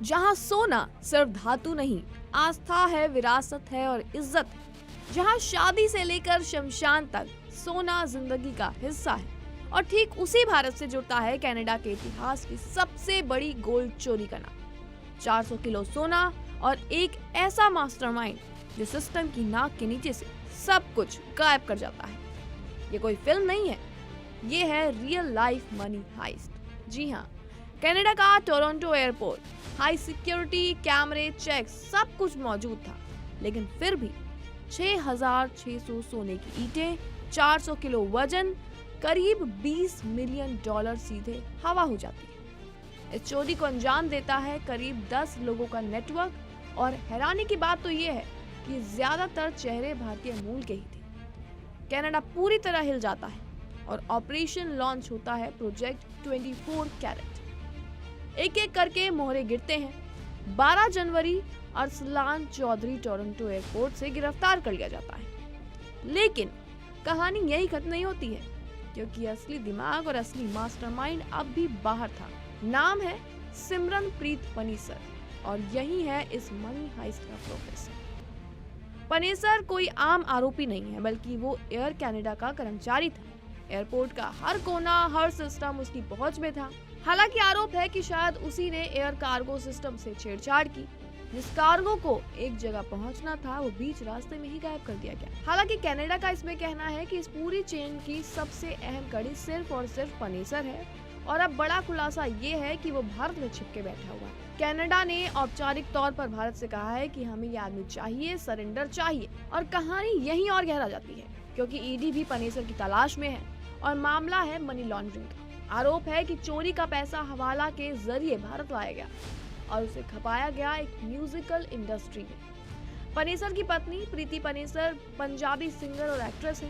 जहां सोना सिर्फ धातु नहीं, आस्था है, विरासत है और इज्जत है। जहां शादी से लेकर शमशान तक सोना जिंदगी का हिस्सा है। और ठीक उसी भारत से जुड़ता है कनाडा के इतिहास की सबसे बड़ी गोल्ड चोरी का नाम। 400 किलो सोना और एक ऐसा मास्टरमाइंड जो सिस्टम की नाक के नीचे से सब कुछ गायब कर जाता है। ये कोई फिल्म नहीं है, ये है रियल लाइफ मनी हाइस्ट। जी हाँ, कनाडा का टोरंटो एयरपोर्ट, हाई सिक्योरिटी, कैमरे, चेक, सब कुछ मौजूद था, लेकिन फिर भी 6,600 सोने की ईंटें, 400 किलो वजन, करीब $20 मिलियन सीधे हवा हो जाती है। इस चोरी को अंजाम देता है करीब 10 लोगों का नेटवर्क, और हैरानी की बात तो ये है कि ज्यादातर चेहरे भारतीय मूल के ही थे। कनाडा पूरी तरह हिल जाता है और ऑपरेशन लॉन्च होता है प्रोजेक्ट 24 कैरेट। एक एक करके मोहरे गिरते हैं। 12 जनवरी अरसलान चौधरी टोरंटो एयरपोर्ट से गिरफ्तार कर लिया जाता है। लेकिन कहानी यही खत्म नहीं होती है, क्योंकि असली दिमाग और असली मास्टरमाइंड अब भी बाहर था। नाम है सिमरनप्रीत पनीसर, और यही है इस मनी हाइस्ट का प्रोफेसर। पनीसर कोई आम आरोपी नहीं है, बल्कि वो एयर कनाडा का कर्मचारी था। एयरपोर्ट का हर कोना, हर सिस्टम उसकी पहुंच में था। हालांकि आरोप है कि शायद उसी ने एयर कार्गो सिस्टम से छेड़छाड़ की। जिस कार्गो को एक जगह पहुंचना था, वो बीच रास्ते में ही गायब कर दिया गया। हालांकि कनाडा का इसमें कहना है कि इस पूरी चेन की सबसे अहम कड़ी सिर्फ और सिर्फ पनीसर है, और अब बड़ा खुलासा ये है कि वो भारत में छिपके बैठा हुआ है। कनाडा ने औपचारिक तौर पर भारत से कहा है कि हमें ये आदमी चाहिए, सरेंडर चाहिए। और कहानी यहीं और गहरा जाती है, क्योंकि ईडी भी पनीसर की तलाश में है, और मामला है मनी लॉन्ड्रिंग का। आरोप है कि चोरी का पैसा हवाला के जरिए भारत लाया गया और उसे खपाया गया एक म्यूजिकल इंडस्ट्री में। पनीसर की पत्नी प्रीति पनीसर पंजाबी सिंगर और एक्ट्रेस है।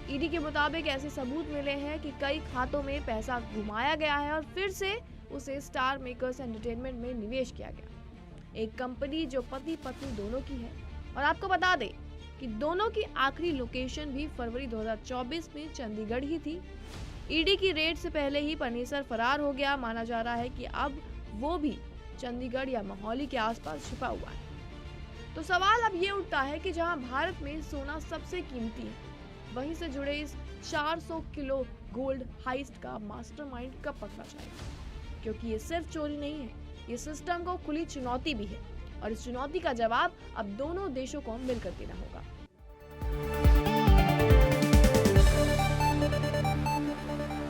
ईडी के मुताबिक ऐसे सबूत मिले हैं कि कई खातों में पैसा घुमाया गया है और फिर से उसे स्टार मेकर्स एंटरटेनमेंट में निवेश किया गया, एक कंपनी जो पति पत्नी दोनों की है। और आपको बता दें कि दोनों की आखिरी लोकेशन भी फरवरी 2024 में चंडीगढ़ ही थी। ईडी की रेड से पहले ही पनीसर फरार हो गया। माना जा रहा है कि अब वो भी चंडीगढ़ या मोहाली के आसपास छिपा हुआ है। तो सवाल अब ये उठता है कि जहां भारत में सोना सबसे कीमती है, वहीं से जुड़े इस 400 किलो गोल्ड हाइस्ट का मास्टरमाइंड कब पकड़ा जाएगा? क्योंकि ये सिर्फ चोरी नहीं है, ये सिस्टम को खुली चुनौती भी है, और इस चुनौती का जवाब अब दोनों देशों को मिलकर देना होगा।